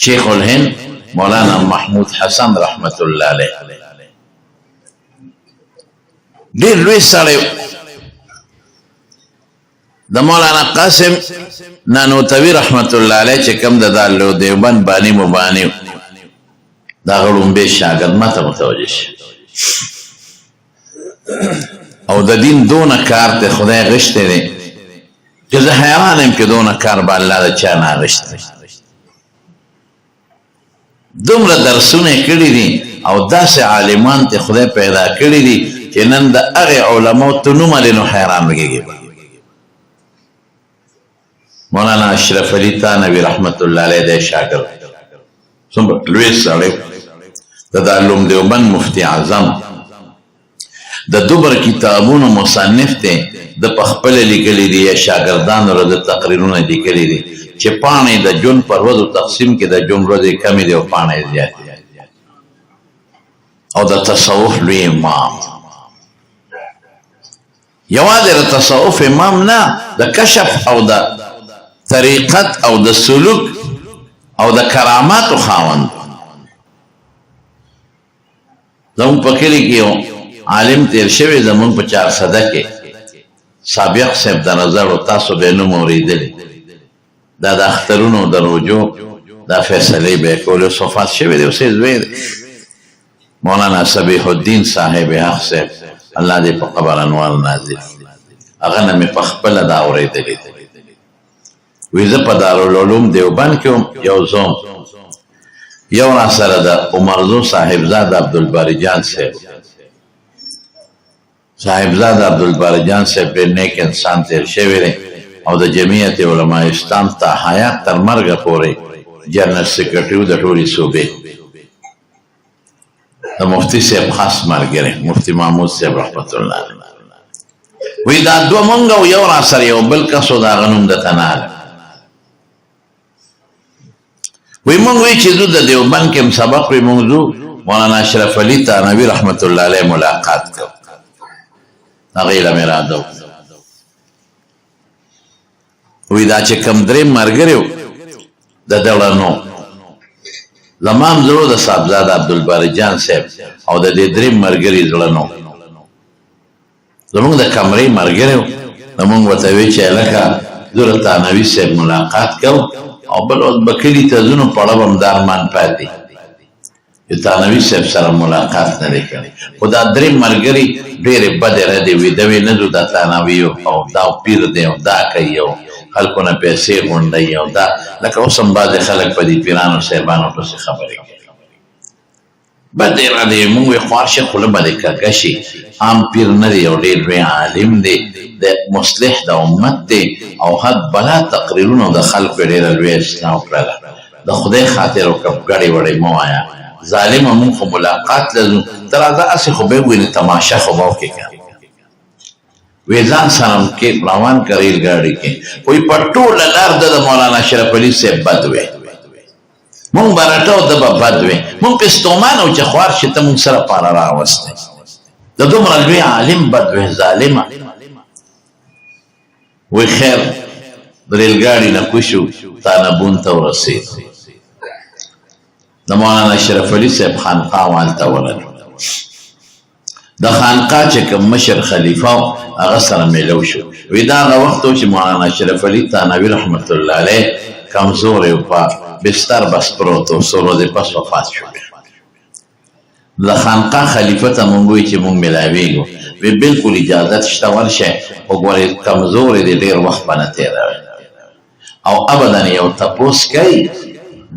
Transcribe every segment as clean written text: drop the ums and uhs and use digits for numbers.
شیخ الهند مولانا محمود حسن رحمت الله علیه ډیر لوی سړی د مولانا قاسم نانوتوی رحمت الله علیه چې کوم د دالو دیوبند بانی مبانی دا غړومبه شاګرد ماته متوجه شي او د دین دونه کار ته خدای غشته دی چې زه حیران یم چې دونه کار به الله د چا نه غشته دومره درسونه کړي دي او داسې عالمان ته خدای پیدا کړي دي چې نن د هغې علماو ته نوم لې نو حیران وکېږي مولانا اشرف علي تانوي رحمت الله علیه دی شاګرد څومره لوی سړی د دارالعلوم دیوبند مفتی اعظم د دوبر کتابونو مصنف دی د پخپل لیکلي دي یا شاګردانو له د تقریرونه لیکلي دي چې پاڼې د جون پر ورځو تقسیم کې د جون ورځې کمې دي او پاڼې زیاتې او د تصوف لوی امام یوازې د تصوف امام نه د کشف او د طریقت او د سلوک او د کراماتو خاوند زمون په کلی کې یو عالم تیر شوی زمون په 400 کې سابق صاحب د نظر او تاسو به نوم اورېدلی دا د اخترونو د روجو دا فیصلې به کولې صفات شوی دی اوسې زوی مولانا صبیح الدین صاحب حق صاحب الله دې په قبر انوار نازل هغه نه مې په خپله دا اورېدلی وی زه په دارالعلوم دیوبند کې یو زوم یو را سره د عمرزو صاحبزاد عبدالباری جان صاحبزاد عبدالباری جان صاحب ډېر نیک انسان تیر شوی دی او د جمعیت علماء اسلام ته حیات تر مرګه پورې جنرال سیکرټري د ټولې صوبې د مفتی صاحب خاص ملګری مفتی محمود صاحب رحمت الله علیه وی دا دوه مونږ او یو را سره یو بل کس و د هغه نوم درته نه وی مونږ وی چې زه د دیوبند کې سبق وی مونږ ځو مولانا اشرف علي تانوي رحمت الله علیه ملاقات کوو هغې له مې راده وی دا چې کوم درې ملګري و د دغه نو زما هم زړه د صاحبزاده عبدالباري جان صاحب او د دې درې ملګري زړه نو زمونږ د کمرې ملګري و نو مونږ ورته وی چې هلکه زه له تانوي صاحب ملاقات کوم او بل وخت به کلي ته ځو نو پړه به هم دا ارمان پاتې د تانوي صاحب سره ملاقات نه دی کړی خو دا درې ملګري ډېرې بدې ردې وي د وی نه ځو دا تانوي او دا پیر دی او دا کوي او خلکو نه پیسې غونډوي او دا لکه اوس هم بعضې خلک په دې پیرانو صاحبانو پسې خبرې کوي بدې ردې مونږ وی خوار شي خوله به دې کږه شي عام پیر نه دی یو ډېر لوی عالم دی د مصلح د امت دی او حد بلا تقریرونو د خلکو ډېره لوی اصلاح وکړله د خدای خاطر وکړه ګړې وړې مه وایه ظالمه مونږ خو ملاقات لرو ته راځه هسې خو به ووینې تماشه خو به وکړې وی ځان سره کې روان که ریل ګاډي کې وی په ټوله لار د مولانا اشرف علي صاحب بد وی مونږ به رټو ده به بد وی مونږ پې ستومان او چې خوار شي ته مونږ سره پاره راوستی د دومره لوی عالم بد وی ظالمه وی خیر د ریل ګاډي نه کوشو تانبون ته ورسېد د مولانا اشرف علي صاحب خانقاه والته ورغلو د خانقاه چې کوم مشر خلیفه هغه سره میلو شو وی دا هغه وخت و چې مولانا اشرف علي تانوي رحمت الله علیه کمزوری و په بستر بس پروت و څو ورځې پس وفات شو د خانقاه خلیفه ته مونږ وایي چې مونږ میلاویږو وی بلکل اجازت شته ورشه وګورئ کمزوری دی ډېر وخت به نه تېروي او ابدا یو تپوس کوي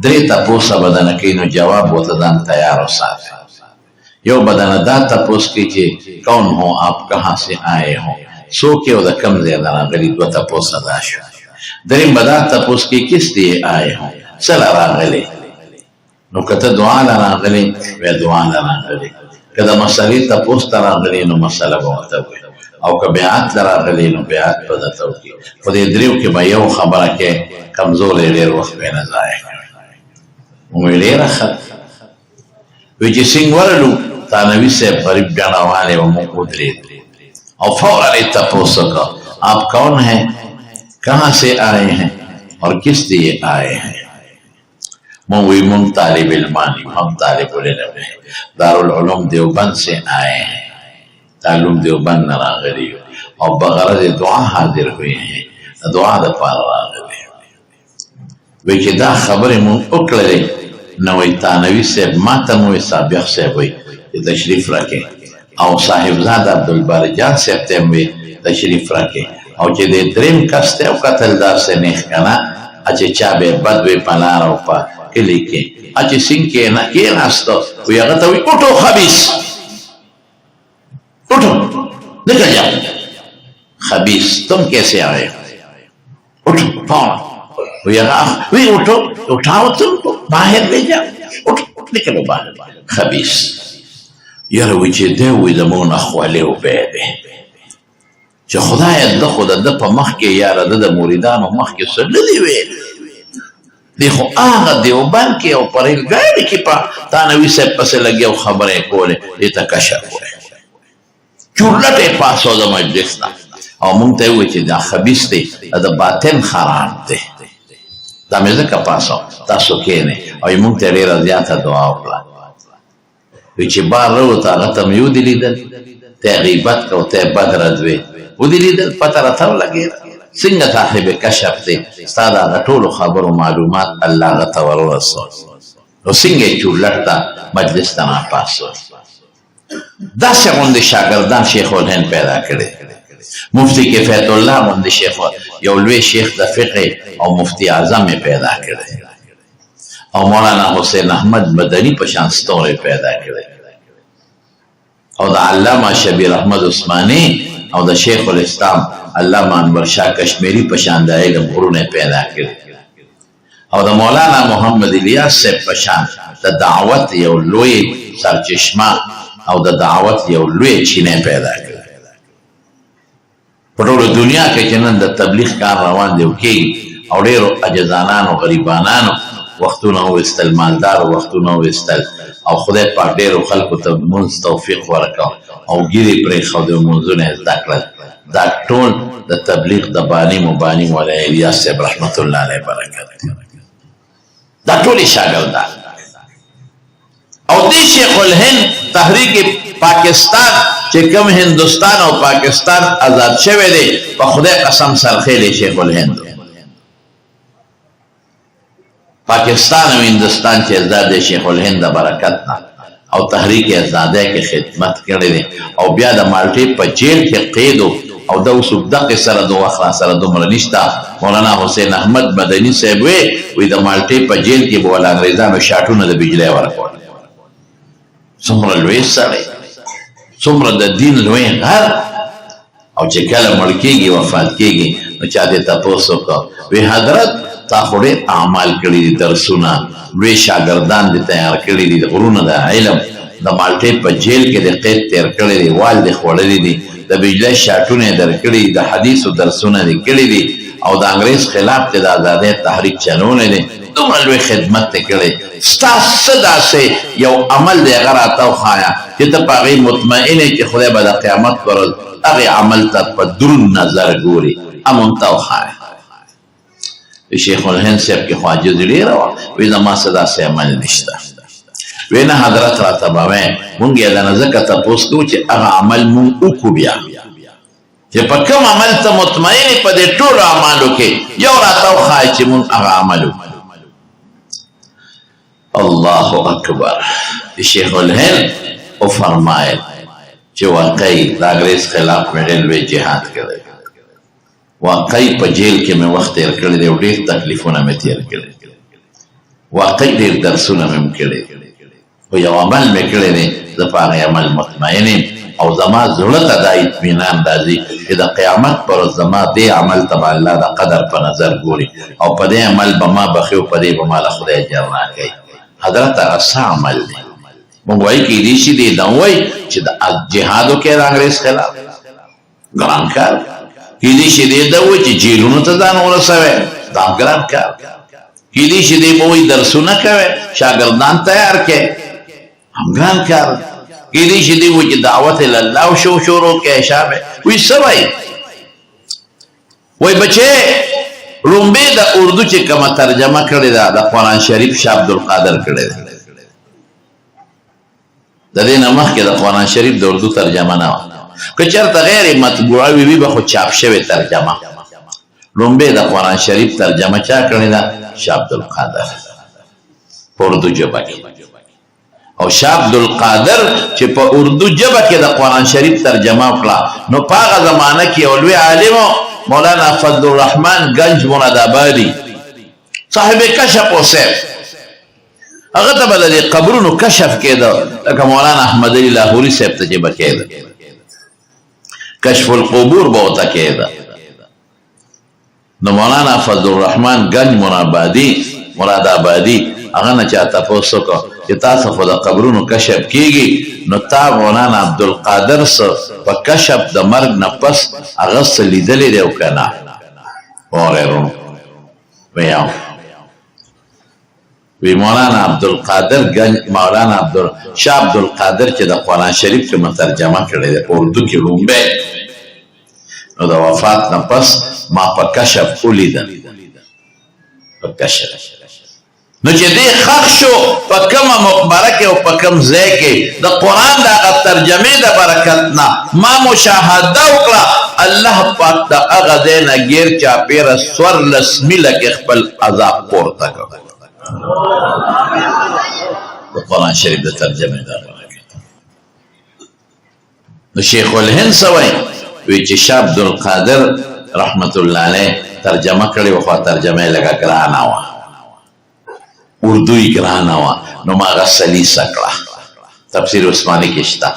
درې تپوس ابدا نه کوي نو جواب ورته ځان تیار وساتئ یو بدن دا تپوس کی چې کون ہو آپ کہاں سے آئے ہو سو کې او د کم ځای نه راغلي دوه تپوس ادا شو درېیم به دا تپوس کی کس لیے آئے ہو څه له راغلي نو که ته دعا له راغلي بیا دعا له راغلي که د مسلې تپوس ته راغلي نو مسله به ورته وکړي او که بیعت له راغلي نو بیعت به درته وکړي خو دې دریو کې به یو خبره کې کمزوری ډېر وخت به نه ضایع کوي ومې ډېره ښه وی چې څنګه ورلو تانوی صاحب غریب جانا والے و مونږ ودرېد او فوراً یې تپوس وکړه آپ کون ہیں کہاں سے آئے ہیں اور کس لیے آئے ہیں وی من طالب علمانی ہم طالب العلم ہے دارالعلوم دیوبند سے آئے ہیں تعلیم دیوبند نہ راغلی اور بغرض دعا حاضر ہوئے ہیں دعا دا پار راغلی وی کہ دا خبر من اکڑلے نوی تانوی صاحب ماتموی سابق صاحب وی تشریف رکھے او صاحب زاد عبدالبار جان صاحب تیموی تشریف رکھے او چی دے درم کستے او قتل دار سے نیخ کنا اچھے چابے بدوی پنار او پا کلی کے اچھے سنکے نا یہ ناستو وی اغتوی اٹھو خبیث اٹھو نکل جاؤ خبیث تم کیسے آئے اٹھو پاؤں وی اٹھو اٹھاؤ تم کو باہر لے جاؤ اٹھو نکلو باہر خبیث یار وی چی دے وی دمون اخوالی و بیدے چی خدای دا خدا دا پا مخ کے یار دا موریدان و مخ کے سلدی ویل دیکھو آغا دیوبان کے او پریل گاڑی کی پا تانوی سے پسے لگے و خبریں کولے دیتا کشا ہوئے چولٹے پاسو دا مجلس نا او منگتے ہوئے چی دا خبیث تے دا باطن خراب تے دا مزدکا پاسو تاسو کینے او منگتے ری رضیاتا دعا اکلا ویچی بار رو تا غتم یو دلی دل تے غیبت کو تے بدرد وی و دلی دل پتہ رتاو لگے سنگ صاحب کشف تے استادا غطول خبر و معلومات اللہ غطور رسول و سنگے چولتا مجلس تنا پاسو دا سے غند شاگردان شیخ الہند پیدا کرے مفتی کفیت اللہ غند شیخ یولوی شیخ دا فقہ او مفتی اعظم میں پیدا کرے او مولانا حسین احمد مدنی پشانستور پیدا کرے او دا علامہ شبیر احمد عثمانی او دا شیخ الاسلام علامہ انور شاہ کشمیری پشان دا علم غرون پیدا کرے او دا مولانا محمد الیاس سے پشان دا دعوت یو لوی سرچشمہ او دا دعوت یو لوی چینے پیدا کرے پٹول دنیا کے چنن دا تبلیغ کار روان دیو کی او دیرو اجزانانو غریبانانو وقتو نو استل مالدار وقتو نو استل او خدای پاک دیرو خلقو تا منز توفیق ورکاو او گیری پری خود منزون ازدکل دا ٹول دا تبلیغ دا بانی مبانی والا الیاس صاحب رحمت اللہ علیہ برکت دا ٹولی شاگردان او دی شیخ الہند تحریک پاکستان چه کم ہندوستان او پاکستان آزاد شوه دے پا خدای قسم سرخیل شیخ الہند پاکستان و ہندوستان چه ازاد شیخ الہند برکتنا او تحریک ازادے کے خدمت کرده دے او بیا دا مالٹی پا جیل کے قیدو او دا اسوب دق سر دو اخرا سر دو مرنشتا مولانا حسین احمد مدنی صاحب وی دا مالٹی پا جیل کے بولا انگریزان و شاٹون دا بجلے ورکوڑ سمر لوی سرے سمر دا دین لوی غر او چکل ملکی گی وفات کی گی نو چاہتے تپوسو کو وی حضرت تا خوڑے اعمال کری دی درسونا لوی شاگردان دی تیار کری دی غرون دا علم دا مالٹے پا جیل کے دی قید تیر کری دی وال دی خوڑی دی دا بجلے شاٹون در کری دی دا حدیث و درسونا دی کری دی او دا انگریز خلاف تی دا آزادی تحریک چنونے دی دومره لوی خدمت تی کری ستا صدا سے یو عمل دی اگر آتاو خوایا چی تا پا غی مطمئنی چی خدای با دا قیامت کرل اغی عمل تا پا درون نظر گوری امونتاو خوایا شیخ الہند صاحب کی خواجہ دلی روا وینا ما صدا سے عمل نشتا وینا حضرت را تباوین منگی ادانا زکا تا پوسکو چی اغا عمل من اوکو بیا چی پا کم عمل تا مطمئنی پا دے طول عمالو کے یو را تاو خواہ چی من اغا عملو اللہ اکبر شیخ الہند او فرمائے چی واقعی داگریز خلاف میں ریلوے جہاد کرے واقعی پا جیل کے میں وقت تیر کرے دے و دیر تکلیفونا میں تیر کرے واقعی دیر درسونا میں مکرے و یو عمل میں کرے دے دفاق عمل مطمئنین او زما زلط دا اتمینان دازی کہ دا قیامت پر زما دے عمل تبا اللہ دا قدر پا نظر گوری او پا دے عمل بما بخیو پا دے بما لخدای جرنا کئی حضرت اغسا عمل دے منگوائی کی دیشی دے دنوائی چی دا جہادو کے دا انگریز خلاف گران کار کی دیشی دے دنوائی چی جیلونو تا دانو رسوے دا گران کار کی دیشی دے بوئی درسو نکوے شاگردان تیار کے ہم گران کار کی دیشی دے بوئی دعوت اللہ شو شورو کے شابے وی سوائی وی بچے لومبه د اردو چې کومه ترجمه کړې ده د قرآن شریف شاه عبدالقادر کړې ده د دې نه مخکې د قرآن شریف د اردو ترجمه نه وه که چېرته غیر مطبوعه وي به خو چاپ شوې ترجمه لومبه د قرآن شریف ترجمه چا کړې ده شاه عبدالقادر په اردو ژبه کې او شاه عبدالقادر چې په اردو ژبه کې د قرآن شریف ترجمه وکړه نو په هغه زمانه کې یو لوی عالم مولانا فضل الرحمن گنج مرادآبادي صاحب کشف اوسیب هغه ته به د قبرونو کشف کېده لکه مولانا احمد علي لاهوري صاحب ته چې به کېده کشف القبور به ورته کېده نو مولانا فضل الرحمن گنج مرادآبادي هغه نه چا تپوس وکړه چې تاسو خو د قبرونو کشف کېږي نو تا مولانا عبدالقادر څه په کشف د مرګ نه پس هغه څه لیدلی دی او که نه وغیرونو وی مولانا عبدالقادر گنج مولانا شاه عبدالقادر چې د قرآن شریف کې مترجمه کړی دی په اردو کې لومبی نو د وفات نه پس ما په کشف ولیده په کشف نو چې دې خښ شو په کومه مقبره کې او په کوم ځای کې د قرآن د هغه ترجمې د برکت نه ما مشاهده وکړه الله پاک د هغه ځای نه ګیر چاپېره 14 میله کې خپل عذاب پورته کړ د قرآن شریف د ترجمې د برکت نو شیخ الهند څه وایي وی چې شاه عبدالقادر رحمت الله علیه ترجمه کړې وه خو ترجمه یې لږه ګرانه وه اردو یې ګرانه وه نو ما هغه سلیسه کړه تفسیر عثماني کې شته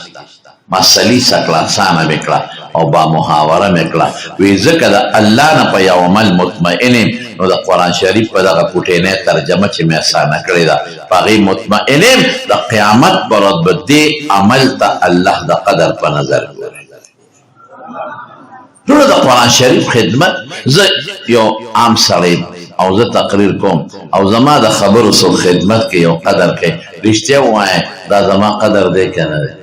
ما سلیسه کړه اسانه مې کړه او با محاوره مې کړه وی ځکه د الله نه په یو عمل مطمئن یم نو د قرآن شریف په دغه پوټینۍ ترجمه چې مې اسانه کړې ده په هغې مطمئن یم د قیامت په ورځ به دې عمل ته الله د قدر په نظر ګوري ټولو د قرآن شریف خدمت زه یو عام سړی او زه تقریر کوم او زما د خبرو څوک خدمت کې یو قدر کوي رښتیا ووایه دا زما قدر دی که نه دی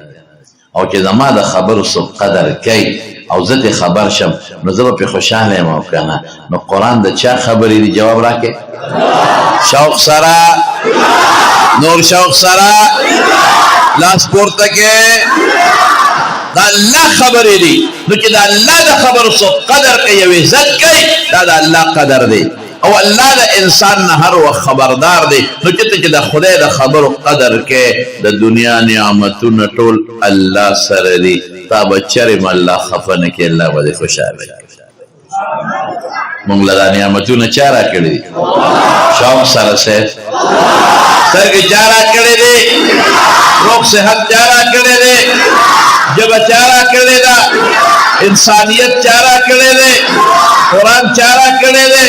او چې زما د خبرو څوک قدر کوي او زه ترې خبر شم نو زه به پرې خوشحاله یم او که نه نو قرآن د چا خبرې دي جواب راکړې شوق سره نور شوق سره لاس پورته کې دا الله خبرې دي نو چې د الله د خبرو څوک قدر کوي او عزت کوي دا د الله قدر دی او الله د انسان نه هر وخت خبردار دی نو چې ته چې د خدای د خبرو قدر کې د دنیا نعمتونه ټول الله سره دي تا به چرېم الله خفه نه کړي الله به دې خوشحاله کړي موږ له دا نعمتونه چا راکړي دي شوق سره صاحب سترګې چا راکړې دي روغ صحت چا راکړې دی ژبه چا راکړې ده انسانیت چا راکړې دی قرآن چا راکړې دی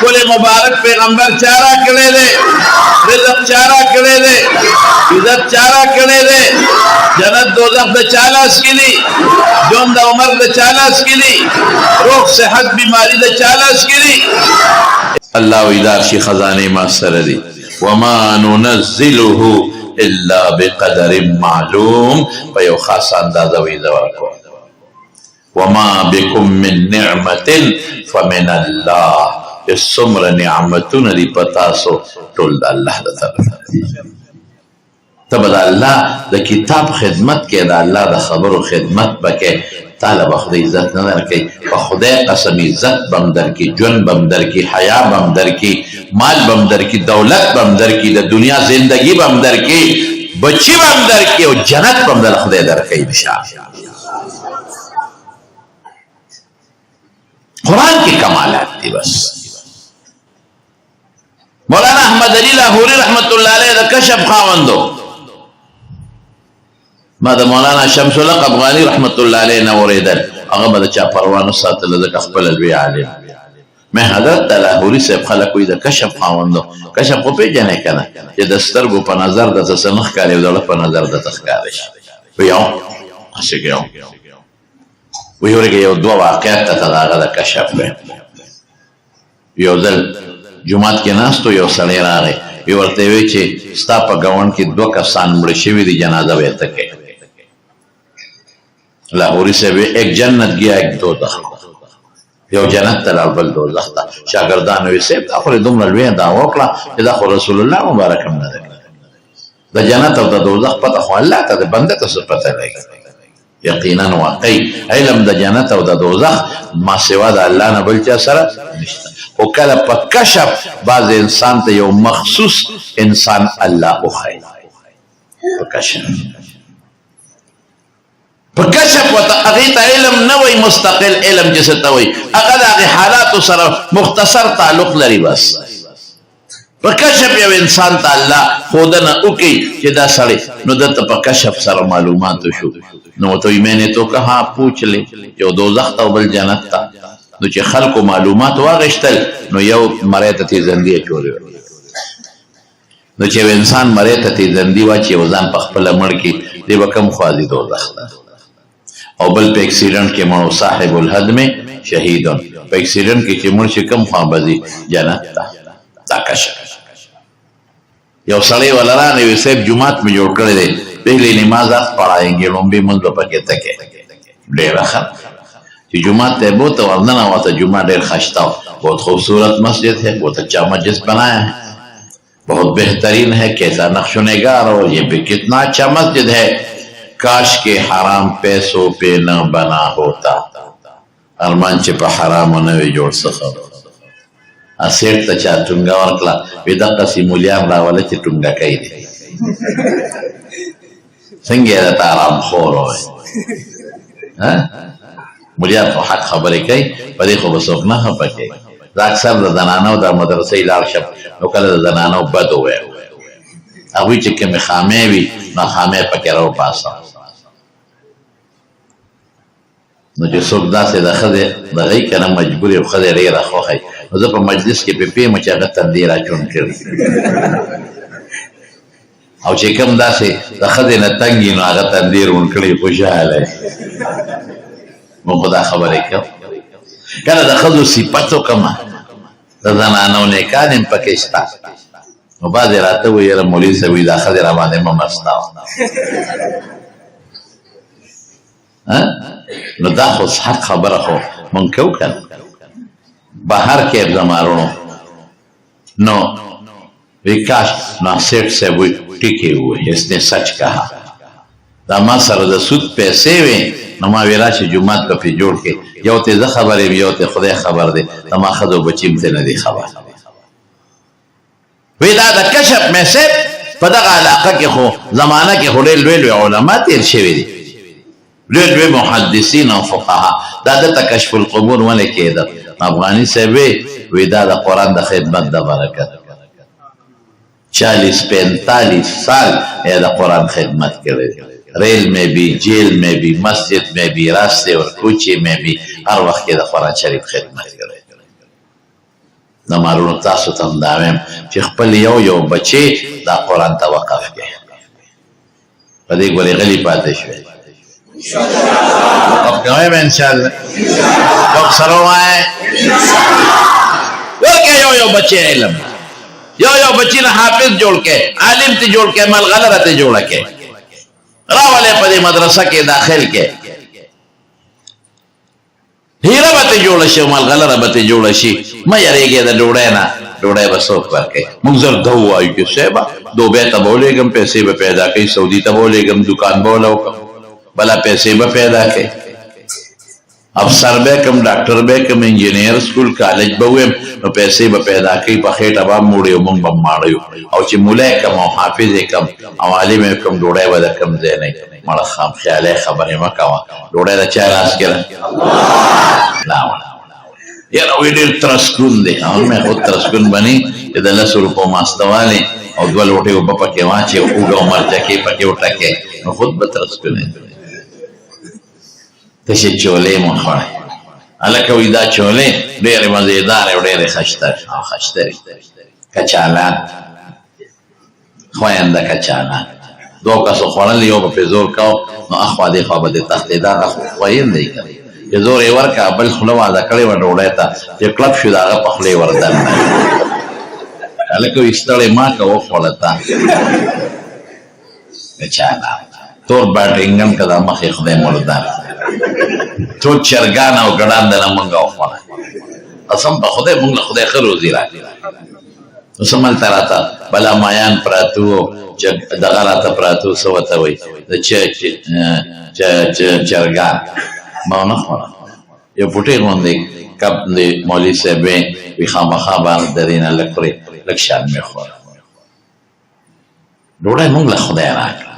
ټول مبارک پیغمبر چا راکړې دی رزق چا راکړې دی عزت چا راکړې دی جنت دوزخ د چا لاس کې دي ژوند د عمر د چا لاس کې دي روغ صحت بیماري د چا لاس کې دي الله وی دا شي خزانه ما سره دي وما ننزله الا بقدر معلوم په یو خاص اندازه وی ورکو وما بكم من نعمت فمن الله السمر نعمتون دی پتاسو ټول د الله د طرف تبد الله د کتاب خدمت کې د الله د خبرو خدمت بکې تعالی به خدای عزت نه درکې په خدای قسم عزت بم درکې ژوند بم درکې حیا بم درکې مال بم درکې دولت بم درکې د دنیا زندگی بم درکې بچی بم درکې او جنت بم در خدای درکې ان شاء الله قرآن کې کمالات دي بس مولانا احمد علي لاهوري رحمت الله علیه د کشف خاوندو ما د مولانا شمس الحق افغاني رحمت الله علیه نه اوریدل هغه به د چا پروا نه ساتله ځکه خپل لوی عالم مې حضرت د لاهوري صاحب خلک وایي د کشف خاوندو کشف خو پېژنې که نه چې د سترګو په نظر درته څه نه ښکاري او د زړه په نظر درته ښکاره شي وایي او هسې کې او وایي ورګې یو دوه واقعیت ته د هغه د کشف دی یو ځل جومات کې ناست و یو سړی راغی وی ورته وی چې ستا په ګاونډ کې 2 کسان مړه شوي دي جنازه به یې ته کوې لاهوري صاحب ایک جنت گیا ایک دوزخ یو جنت ته لاړ بل دوزخ ته. شاګردانو ویل صاحب دا خو دومره لویه دعوه وکړه چې دا خو رسول الله مبارک هم نه دی. د جنت او د دوزخ پته خو الله ته د بنده ته څه پته لګي. یقینا واقعي علم د جنت او د دوزخ ما سوا د الله نه بل چا سره نشته. خو کله په کشف بعض انسان ته یو مخصوص انسان الله وښایي په کشف وته هغې ته علم نه وایي مستقل علم چې څه ته وایي هغه د هغې حالاتو سره مختصر تعلق لري. بس په کشف یو انسان ته الله ښودنه وکړي چې دا سړی نو دته په کشف سره معلوماتو شو نو ورته وایي میں نے تو کہا پوچھ لے یو دوزخ ته او بل جنت ته. نو چې خلکو معلومات واغشتل نو یو مری ته تیزندي اچولې نو چې یو انسان مری ته تیزندي واچي او ځان په خپله مړ کړي دی به کوم خوا ځي دوزخ ته. او بل په اکسیډنټ کې مړ صاحب الهدم شهیدون په اکسیډنټ کې چې مړ شي کوم خوا به ځي جنت ته. دا کشف یو سړی والا راغی وی صاحب جماعت مې جوړ کړی دی پہلی نماز آپ پڑھائیں گے لومبی منځ به پکې تکې ډېره ښه چې جماعت ته بہت ورننه وته جمعہ ډېر خشتا بہت خوبصورت مسجد ہے بہت اچھا مسجد بنایا ہے بہت بہترین ہے کیسا نقش و نگار اور یہ بھی کتنا اچھا مسجد ہے کاش کے حرام پیسوں پہ نہ بنا ہوتا ارمان چې په حرامو نه وي جوړ څه اسیټ ته چا ټونګه ورکړه وی دقسې مولیان راوله چې ټونګه کوي دي څنګه یې درته ارام خور وی مولیان خو حق خبرې کوي په دې خو به څوک نه خفه کوي. زه اکثر د زنانو د مدرسې لاړ شم نو کله د زنانو بد وویم هغوی چې کومې خامې وي نو خامې پکې راوباسم نو چې څوک داسې د ښځې دغه یي که نه مجبور یو ښځې ډېره خوښوي نو زه په مجلس کې پې پوهېږم چې هغه تندی راچون کړي او چې کوم داسې د ښځې نه تنګ وي نو هغه تندی روڼ کړي خوشحاله مونږ خو دا خبرې کوو کله د ښځو صفت وکړمه د زنانو نیکان هم پکې شته نو بعضې راته وایي یاره مولوي صاحب وایي دا ښځې راباندې مه مسته نو دا خو حق خبره خو مونږ کوو که نه بهر کې زمارونو نو وی کاش ناصر صاحب وی ټیکې ووایي اس نے سچ کہا دا ما سره د سود پیسې وې نو ما وی راشه جومات به پې جوړ کړې یو ته زه خبر یم یو ته خدای خبر دی زما ښځو بچي م ته نه دی خبر وی دا د کشف میسج په دغه علاقه کې خو زمانه کې خو ډېر لوی لوی علما تېر شوي دي لوی لوی محدثین او فقها دا دته کشف القبور ولې کېده افغاني صاحب وی دا د قرآن د خدمت د برکت 40-45 سال یې د قرآن خدمت کړی ریل میں بھی جیل میں بھی مسجد میں بھی راستے اور کوچے میں بھی ہر وقت کې د قرآن شریف خدمت کړی د مارونو تاسو ته هم دا وایم چې خپل یو بچی دا قرآن ته وقف کړي په دې ګورې غلي پاتې شوی وقف کوئ به انشاءالله وقف سره ووایئ ورکړئ یو بچی علم یو بچی نه حافظ جوړ کړئ عالم ته جوړ کړئ ملغلره ته جوړه کړئ راولې په دې مدرسه کې داخل کې هیره به ته جوړه شي ملغلره به ته جوړه شي مه یارېږې د ډوډۍ نه ډوډۍ به څوک ورکوي موږ زر ده ووایو چې صاحبه دوبۍ ته به ولېږم پیسې به پیدا کوي سعودي ته به ولېږم دکان به وله وکړم بله پیسې به پیدا کوي افسر به کم ډاکټر به کم انجینیر سکول کالج به ویم نو پیسې به پیدا کوي په خېټه به هم وړي او موږ به ماړه یو او چې مولی کم او حافظ یې کم او عالم یې کم ډوډۍ به د کم ځای نه مړه خام خیالی خبرې مه کوه ډوډۍ د چا لاس کې ده یاره وی ډېر ترسکون دی مې خود ترسکون بني چې د 10 روپو ماسته والې او 2 لوټې اوبه پکې واچې اوږه او مرچکې پکې وټکې نو خود به ترسکون تشې چولې مو خوړی هلکه وایي دا چولې ډېرې مزېدارې او ډېرې خشترې کچالان خوینده کچالان 2 کسو خوړل یو به پرې زور کو نو اخوا دې خوا به دې تښتېدا هغه خوینده یې کوي چې زور یې ورکړه بل خوله واده کړې وه ډوډۍ ته چې کلپ شو د هغه په خولې وردننه هلکه وایي ستړې ما که وخوړه تا کچالان تور باټینګن که دا مخې خدای مردان ټول چرګان او ګډان د نه مونږ وخوړه قسم په خدای موږ له خدای ښه روزي راکړي. نو څه مالته راته بلا مایان پراته وو، دغه راته پراته وو، څه ورته وایي د چرګان ما ونه خوړه. یو پوټی غوندې کب د مولوي صاحب وي خامخا باندې د دې نه لږ پرې لږ شان مې خوړه. ډوډۍ موږ له خدای راکړه.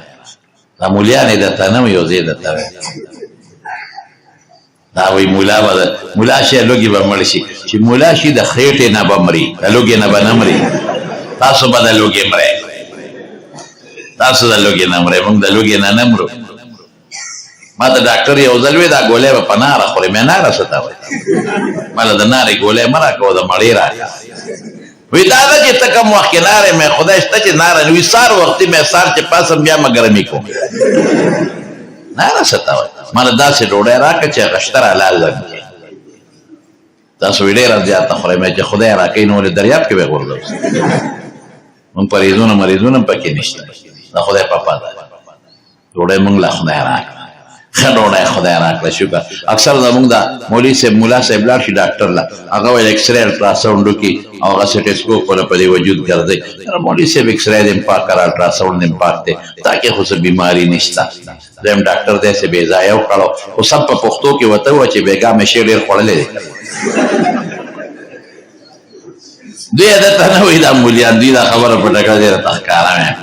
دا مولیان یې درته نه وي، یو ځای درته وي دا وایي ملا شي لوږې به مړ شي. چې ملا شي د خېټې نه به مري، د لوږې نه به نه مري. تاسو به د لوږې مرئ، تاسو د لوږې نه مرئ، موږ د لوږې نه نه مرو. ما ته ډاکټر یو ځل وی دا ګولۍ به په ناره خورې. مې ناره څه ته وایي؟ ماله د نارې ګولۍ مه راکوه، د مړې راکړه. وی دا ده چې ته کوم وخت کې نارې مې خدای شته چې ناره نه وي، سار وختي مې سار چې پاسم بیا مې ګرمي کوم. ناره څه ته وایي؟ ماله داسې ډوډۍ راکړه چې غشتر حلال کړي. تاسو وی ډېره زیاته خورئ. مې چې خدای راکوي نو ولې دریاب کې به یې غورځوو. مونږ پرهیزونه مریضونه پکې نشته، د خدای په پاده ډوډۍ مونږ له خدای راکړه. ښه ډوډۍ خدای راکړه، شکر. اکثر زمونږ د مولوي صاحب ملا صاحب لاړ شي ډاکټر له، هغه ویل اکسرې الټراساونډ وکړي او هغه سټیسکوپ ونه په دې وجود ګرځئ. مولوي صاحب اکسرې دې پاک کړه، الټراساونډ دې پاک دی، تاکې خو څه بیماري نشته. دویم ډاکټر دی چې بې ځایه وکړو، خو سب په پښتو کې ورته وویل چې بېګا مې شی ډېر خوړلی دی. دوی عادت نه وایي دا مولیان، دوی دا خبره په ډکه ډېره ته ښکاره ویم.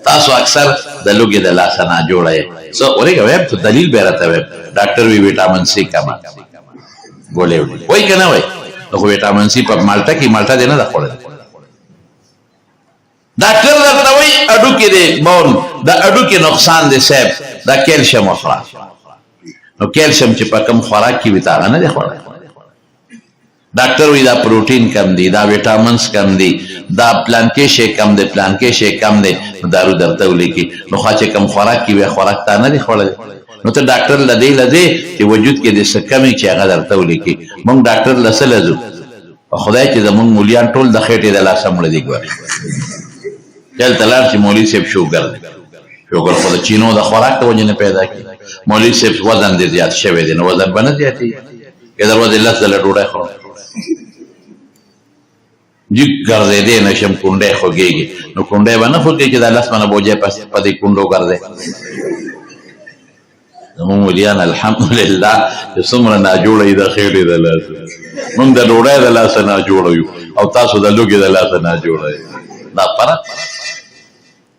تاسو اکثر د لوږې د لاسه ناجوړه یې. څه ورېږه ویم ته دلیل بیا راته ویم. ډاکټر وي ویټامین سی کمه ګولۍ وړي، وایي که نه وایي؟ خو ویټامین سی په مالټه کې، مالټه دې نه ده خوړلې. ډاکټر درته وایي هډوکي دې بون، د هډوکي نقصان دی صاحب، دا کیلشیم وخوره. نو کیلشیم چې په کوم خوراک کې وي ته هغه نه دی خوړلی. ډاکټر وی دا پروټین کم دی، دا ویټامینز کم دی، دا پلانکې شی کم دی، پلانکې شی کم دی، نو دارو درته ولیکي. نو خوا چې کم خوراک کې وي خوراک تا نه دی خوړلی. نو ته ډاکټر له دې لځې چې وجود کې دې څه کمې چې هغه درته ولیکي. موږ ډاکټر له څه لځو؟ په خدای چې زموږ مولیان ټول د خېټې د لاسه مړه دي. ګورې دلته لاړ چې مولوي صاحب شوګر دی، شوګر خو د چینو د خوراک د وجې نه پیدا کړي. مولوي صاحب وزن دې زیات شوی دی، نو وزن به نه زیاتېږي که در ورځې لس ځله ډوډۍ خورم. جګ ګرځېدی نشم، کونډۍ خوږېږي. نو کونډۍ به نه خوږېږي چې دا لس منه بوجۍ په دې کونډو ګرځې. زموږ مولیان الحمدلله چې څومره ناجوړه یي د خېټې د لاسه. موږ د ډوډۍ د لاسه ناجوړه یو او تاسو د لوږې د لاسه ناجوړه یئ. دا فرق.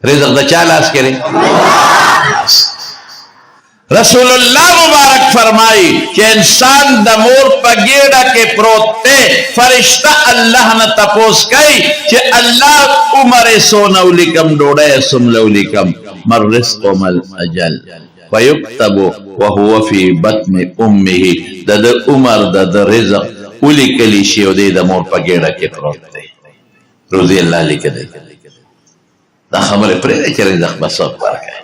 رزق د چا لاس کې دی؟ رسول اللہ مبارک فرمائی کہ انسان دا مور پا گیڑا کے پروتے فرشتہ اللہ نے تپوس کئی کہ اللہ عمر سونو لکم ڈوڑے سملو لکم مر رزق مل اجل فیکتب وهو فی بطن امه دا دا عمر دا رزق اولی کلی شیو دے دا مور پا گیڑا کے پروتے. روزی اللہ لکھ دے دا خبر پریدے چی رزق بسوک برکے.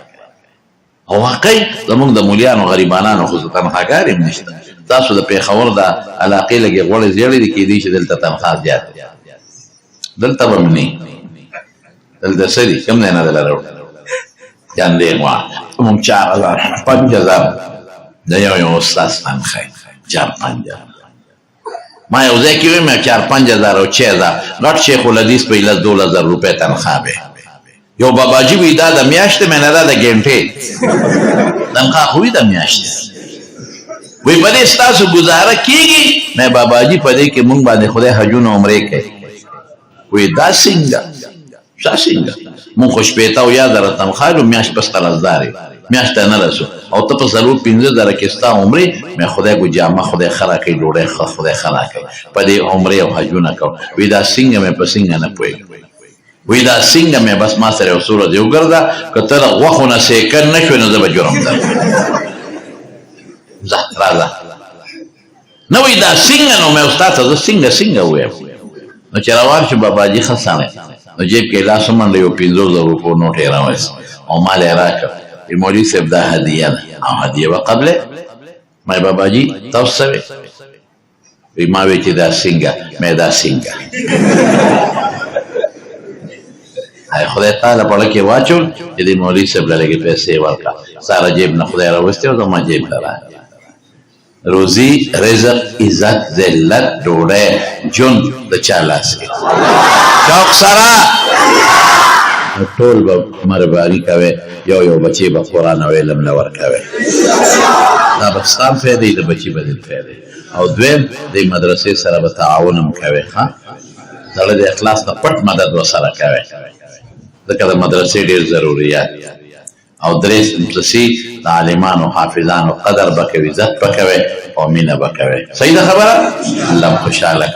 او واقعي زمونږ د مولیانو غریبانانو خو تنخواګار هم نشته. تاسو د پېښور د علاقې لږې غوړې زیړې دي، کېدای شي دلته تنخوا زیات وي. دلته به هم نه وي. دلته څه دي؟ کوم ځای نه دله راوړو؟ جاندې غوا مونږ 4000 5000 د یو استاد تنخوا 4-5 ما یو ځای کې ویم 4-5 او 6000 غټ شیخ الحدیث په 12,000 روپۍ تنخوا به. یو باباجی وی دا د میاشتې مې نه دا د ګنټې تنخوا خو وي د میاشتې. وی په دې ستاسو ګزاره کېږي؟ مې باباجي په دې کې مونږ باندې خدای حجونه عمرې کوي. وی دا څنګه؟ دا څنګه؟ مونږ خو شپېته او یا زره تنخوا لرو، میاشت په 17,000 میاشت ته نه رسو او ته په 15,000 کې ستا عمرې. مې خدای ګو جامه خدای ښه راکوي، ډوډۍ خدای ښه راکوي، په دې عمرې او حجونه کوم. وی دا څنګه؟ مې په څنګه نه پوهېږم. وی دا څنګه مې بس ما سره یو سوره دی وګرځه، که ته د غوښو نه سیکن نه شوې نو زه به جرم درکړم. ځه راځه. نه وی دا څنګه؟ نو مې استاد ته زه څنګه ووایم. نو چې روان شو باباجي ښه سړی، نو جیب کې لاس ومنډه، یو 50,000 روپو نوټ یې راوایست او مال یې راکړ. وی مولوي صاحب دا هدیه ده او هدیه به قبلې. مې باباجي تاسو څه وی؟ وی ما وی چې دا څنګه؟ مې دا څنګه خدای تعالی په لکه واچول چې د مولوي صاحب له لږې پیسې ورکړه. ساره جیب نه خدای راوستې او زما جیب ته راغله. روزي رزق عزت ذلت ډوډۍ ژوند د چا لاس کې شوق سره ټول به مهرباني کوئ یو بچی به قرآن او علم نه ورکوئ دا به ستان فایدې د بچي به دل فایدې او دویم د مدرسې سره به تعاون هم کوئ ښه زړه د اخلاص نه پټ مدد ورسره کوئ ځکه د مدرسې ډېر ضروریات او درې سي د عالمانو حافظانو قدر به کوئ عزت به کوئ او مینه به کوئ صحیح ده خبره الله خوشحاله